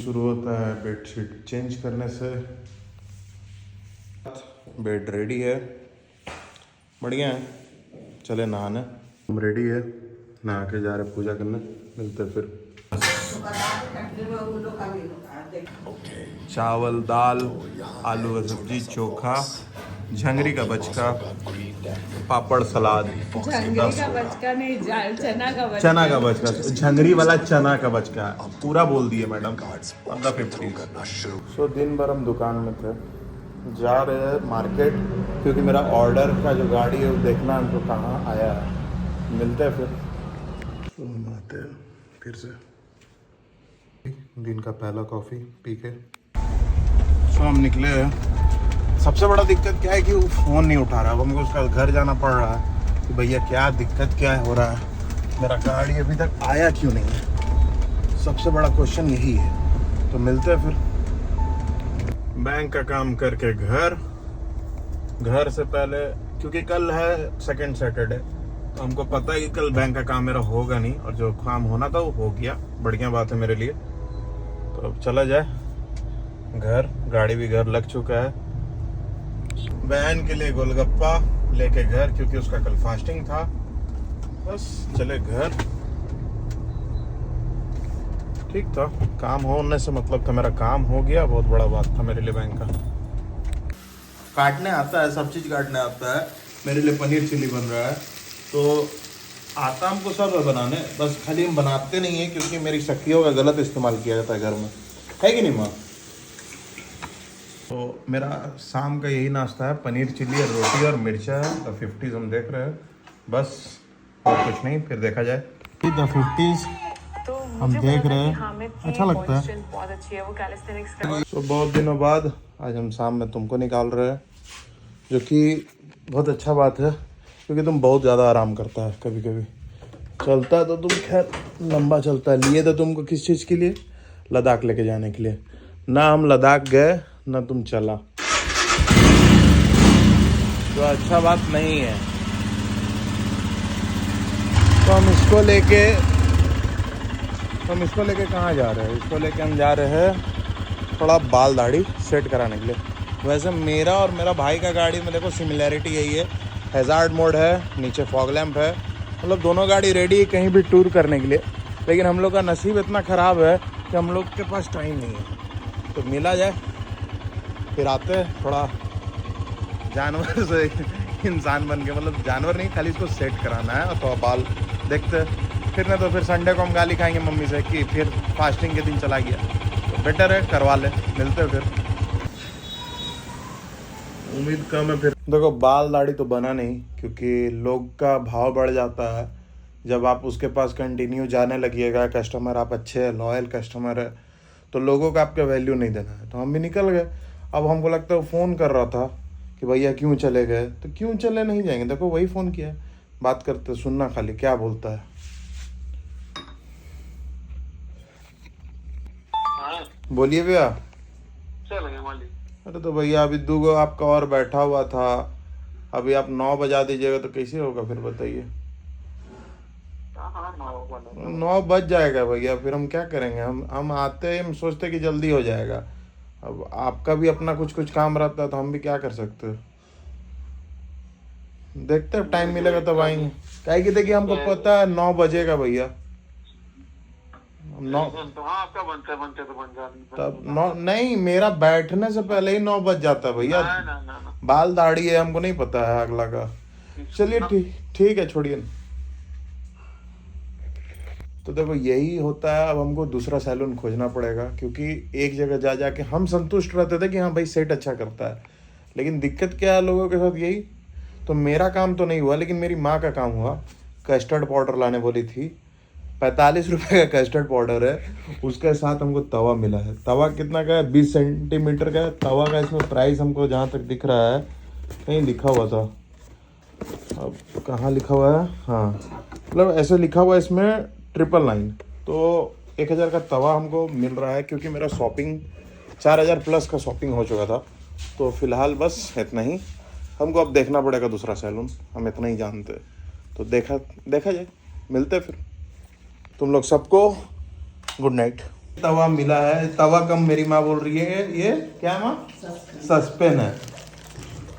शुरू होता है बेडशीट चेंज करने से। बेड रेडी है, बढ़िया है। चले नहाने, हम रेडी है, नहा के जा रहे पूजा करने। मिलते फिर। चावल, दाल, आलू का सब्जी, चोखा, झंगरी का बचका, पापड़, सलाद। झंगरी का बचका नहीं, चना का बचका। चना का बचका, झंगरी वाला चना का बचका पूरा बोल दिए मैडम। 50। सो दिन भर हम दुकान में थे, जा रहे हैं मार्केट क्योंकि मेरा ऑर्डर का जो गाड़ी है वो देखना है हमको कहाँ आया है। मिलते हैं फिर। तो हम आते हैं फिर से। दिन का पहला कॉफ़ी पी के सो हम निकले हैं। सबसे बड़ा दिक्कत क्या है कि वो फ़ोन नहीं उठा रहा है। अब हमको उसका घर जाना पड़ रहा है कि भैया क्या दिक्कत क्या हो रहा है, मेरा गाड़ी अभी तक आया क्यों नहीं है। सबसे बड़ा क्वेश्चन यही है। तो मिलते हैं फिर। बैंक का काम करके घर से पहले, क्योंकि कल है सेकंड सैटरडे, तो हमको पता है कि कल बैंक का काम मेरा होगा नहीं, और जो काम होना था वो हो गया। बढ़िया बात है मेरे लिए। तो अब चला जाए घर, गाड़ी भी घर लग चुका है। बहन के लिए गोलगप्पा लेके घर, क्योंकि उसका कल फास्टिंग था। बस चले घर। ठीक था, काम होने से मतलब था, मेरा काम हो गया, बहुत बड़ा बात था मेरे लिए बैंक का। काटने आता है, सब चीज़ काटने आता है। मेरे लिए पनीर चिल्ली बन रहा है, तो आता हमको सब है बनाने, बस खाली हम बनाते नहीं है क्योंकि मेरी सखियों का गलत इस्तेमाल किया जाता है घर में, है कि नहीं माँ। तो मेरा शाम का यही नाश्ता है, पनीर चिल्ली और रोटी और मिर्चा है। द 50s हम देख रहे हैं, बस और कुछ नहीं, फिर देखा जाए। द 50s हम देख रहे हैं, अच्छा लगता है। बहुत अच्छी है वो कैलिस्थेनिक्स। तो बहुत दिनों बाद आज हम शाम में तुमको निकाल रहे हैं, जो कि बहुत अच्छा बात है, क्योंकि तुम बहुत ज़्यादा आराम करता है। कभी कभी चलता है तो तुम खैर लंबा चलता है। लिए तो तुमको किस चीज़ के लिए, लद्दाख लेके जाने के लिए। ना हम लद्दाख गए ना तुम चला, तो अच्छा बात नहीं है। तो हम इसको लेके कहाँ जा रहे हैं? इसको लेके हम जा रहे हैं थोड़ा बाल दाढ़ी सेट कराने के लिए। वैसे मेरा और मेरा भाई का गाड़ी में देखो सिमिलैरिटी यही है, हैज़ार्ड मोड है, नीचे फॉग लैंप है, मतलब दोनों गाड़ी रेडी है कहीं भी टूर करने के लिए। लेकिन हम लोग का नसीब इतना ख़राब है कि हम लोग के पास टाइम नहीं है। तो मिला जाए फिर आते हैं, थोड़ा जानवर से इंसान बन के, मतलब जानवर नहीं, खाली इसको सेट कराना है और थोड़ा बाल देखते हैं। फिर नहीं तो फिर संडे को हम गाली खाएंगे मम्मी से कि फिर फास्टिंग के दिन चला गया। तो बेटर है करवा ले, मिलते हैं फिर। उम्मीद कम है फिर। देखो बाल दाढ़ी तो बना नहीं, क्योंकि लोग का भाव बढ़ जाता है जब आप उसके पास कंटिन्यू जाने लगिएगा। कस्टमर आप अच्छे हैं, लॉयल कस्टमर है, तो लोगों का आपका वैल्यू नहीं देना है। तो हम भी निकल गए। अब हमको लगता है वो फ़ोन कर रहा था कि भैया क्यों चले गए, तो क्यों चले नहीं जाएंगे। देखो वही फ़ोन किया, बात करते, सुनना खाली क्या बोलता है। बोलिए भैया। चल गए मालिक। अरे तो भैया अभी 2 आपका और बैठा हुआ था, अभी आप 9 बजा दीजिएगा तो कैसे होगा फिर बताइए। 9 बज जाएगा भैया, फिर हम क्या करेंगे। हम आते हैं, हम सोचते कि जल्दी हो जाएगा। अब आपका भी अपना कुछ काम रहता है, तो हम भी क्या कर सकते हैं। देखते हैं टाइम मिलेगा तब आएंगे। काहे कि देखिए हमको पता है 9 बजेगा भैया। 9 आपका बनते बनते तो बन जाने तब 9 नहीं, मेरा बैठने से पहले ही 9 बज जाता है भैया। ना। बाल दाढ़ी है, हमको नहीं पता है अगला का। चलिए ठीक है, छोड़िए। तो देखो यही होता है। अब हमको दूसरा सैलून खोजना पड़ेगा, क्योंकि एक जगह जा जाके हम संतुष्ट रहते थे कि हाँ भाई सेट अच्छा करता है, लेकिन दिक्कत क्या है लोगों के साथ यही। तो मेरा काम तो नहीं हुआ, लेकिन मेरी माँ का काम हुआ। कस्टर्ड पाउडर लाने बोली थी, 45 रुपये का कस्टर्ड पाउडर है, उसके साथ हमको तवा मिला है। तवा कितना का है? 20 सेंटीमीटर का है तवा का। इसमें प्राइस हमको जहाँ तक दिख रहा है, कहीं लिखा हुआ था, अब कहाँ लिखा हुआ है, हाँ मतलब ऐसे लिखा हुआ है इसमें 999। तो 1000 का तवा हमको मिल रहा है, क्योंकि मेरा शॉपिंग 4000 प्लस का शॉपिंग हो चुका था। तो फिलहाल बस इतना ही। हमको अब देखना पड़ेगा दूसरा सैलून, हम इतना ही जानते। तो देखा जाए, मिलते फिर। तुम लोग सबको गुड नाइट। तवा मिला है, तवा कम मेरी माँ बोल रही है ये क्या है माँ, सस्पेन है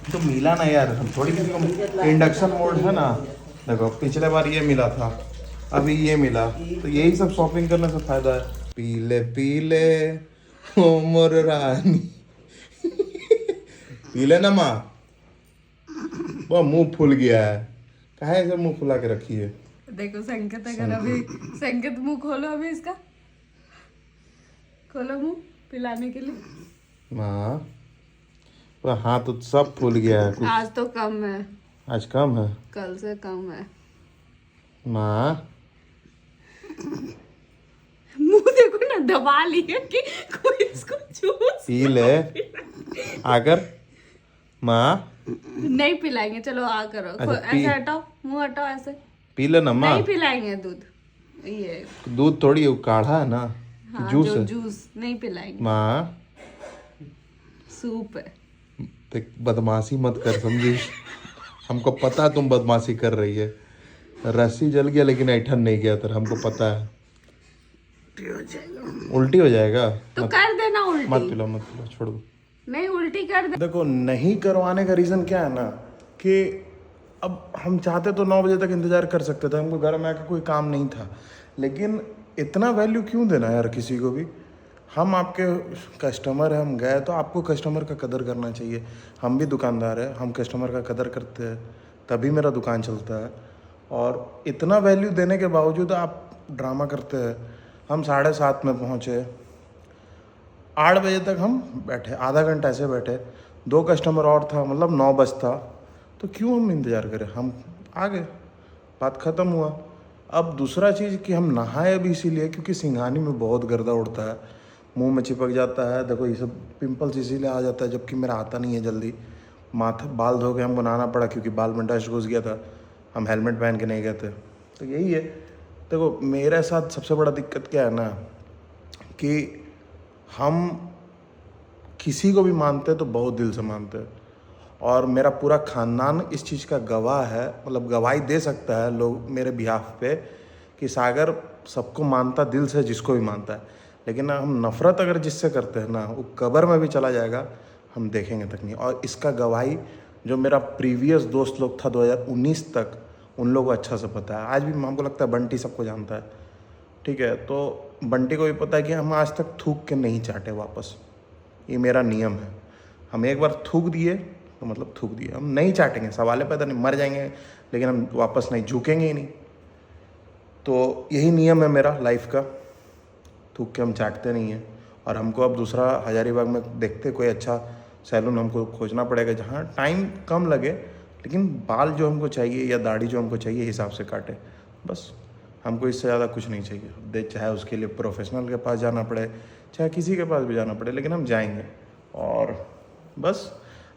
तो मिला ना यार, हम थोड़ी किसी को इंडक्शन मोड है ना। देखो पिछले बार ये मिला था, अभी ये मिला, तो यही सब शॉपिंग करने से फायदा है। पीले पीले ओ मोर रानी पीले ना माँ, वो मुंह फूल गया है, कहा ऐसे मुंह फुला के रखी है। देखो संकेत अगर अभी संकेत मुंह खोलो, अभी इसका खोलो मुंह पिलाने के लिए। माँ पूरा हाथ तो सब फूल गया है। आज तो कम है, आज कम है, कल से कम है। माँ मुंह देखो ना, दबा लिया कि कोई इसको चूस पी ले आकर। माँ नहीं पिलाएंगे, चलो आ करो। अच्छा, ऐसे हटाओ, मुंह हटाओ, ऐसे पी ले ना माँ। नहीं पिलाएंगे दूध, ये दूध थोड़ी है, काढ़ा है ना, हाँ, जूस जो है। जूस नहीं पिलाएंगे, माँ सूप है। देख बदमाशी मत कर, समझी, हमको पता है तुम बदमाशी कर रही है। रस्सी जल गया लेकिन ऐठन नहीं गया तेरा, हमको पता है। उल्टी हो जाएगा, तो कर देना मत उल्टी, पिलो मत पिलो, छोड़ दो। नहीं उल्टी कर दे। देखो नहीं करवाने का रीज़न क्या है ना, कि अब हम चाहते तो 9 बजे तक इंतज़ार कर सकते थे, हमको घर में आके कोई काम नहीं था, लेकिन इतना वैल्यू क्यों देना यार किसी को भी। हम आपके कस्टमर हैं, हम गए तो आपको कस्टमर का कदर करना चाहिए। हम भी दुकानदार हैं, हम कस्टमर का कदर करते हैं तभी मेरा दुकान चलता है। और इतना वैल्यू देने के बावजूद आप ड्रामा करते हैं। हम 7:30 में पहुँचे, 8 बजे तक हम बैठे, आधा घंटा ऐसे बैठे, 2 कस्टमर और था, मतलब 9 बजता, तो क्यों हम इंतज़ार करें, हम आ गए, बात ख़त्म हुआ। अब दूसरा चीज़ कि हम नहाए अभी इसीलिए क्योंकि सिंघानी में बहुत गर्दा उड़ता है, मुंह में चिपक जाता है। देखो ये सब पिंपल्स इसीलिए आ जाता है, जबकि मेरा आता नहीं है जल्दी। माथा बाल धो के हमको नहाना पड़ा क्योंकि बाल में डस्ट घुस गया था, हम हेलमेट पहन के नहीं गए थे। तो यही है। देखो मेरे साथ सबसे बड़ा दिक्कत क्या है ना, कि हम किसी को भी मानते हैं तो बहुत दिल से मानते हैं, और मेरा पूरा ख़ानदान इस चीज़ का गवाह है, मतलब गवाही दे सकता है लोग मेरे बिहाफ पे, कि सागर सबको मानता दिल से, जिसको भी मानता है। लेकिन हम नफ़रत अगर जिससे करते हैं ना, वो कब्र में भी चला जाएगा, हम देखेंगे तक नहीं। और इसका गवाही जो मेरा प्रीवियस दोस्त लोग था 2019 तक, उन लोगों को अच्छा से पता है। आज भी हमको लगता है बंटी सबको जानता है, ठीक है, तो बंटी को भी पता है कि हम आज तक थूक के नहीं चाटे वापस, ये मेरा नियम है। हम एक बार थूक दिए तो मतलब थूक दिए, हम नहीं चाटेंगे, सवाल पैदा नहीं, मर जाएंगे लेकिन हम वापस नहीं, झुकेंगे ही नहीं। तो यही नियम है मेरा लाइफ का, थूक के हम चाटते नहीं हैं। और हमको अब दूसरा हजारीबाग में देखते कोई अच्छा सैलून हमको खोजना पड़ेगा जहाँ टाइम कम लगे, लेकिन बाल जो हमको चाहिए या दाढ़ी जो हमको चाहिए हिसाब से काटे, बस। हमको इससे ज़्यादा कुछ नहीं चाहिए, चाहे उसके लिए प्रोफेशनल के पास जाना पड़े, चाहे किसी के पास भी जाना पड़े, लेकिन हम जाएंगे। और बस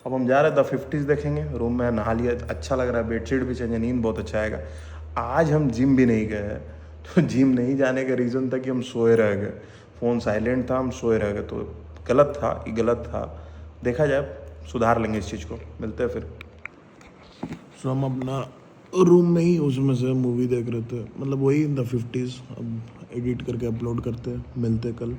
अब हम जा रहे हैं द 50s देखेंगे। रूम में नहा लिया, अच्छा लग रहा है, बेडशीट भी चेंज है, नींद बहुत अच्छा आएगा। आज हम जिम भी नहीं गए, तो जिम नहीं जाने का रीज़न था कि हम सोए रह गए, फ़ोन साइलेंट था, हम सोए रह गए, तो गलत था, ये गलत था। देखा जाए, सुधार लेंगे इस चीज़ को, मिलते हैं फिर। सो हम अपना रूम में ही उसमें से मूवी देख रहे थे, मतलब वही द 50s, अब एडिट करके अपलोड करते हैं, मिलते कल।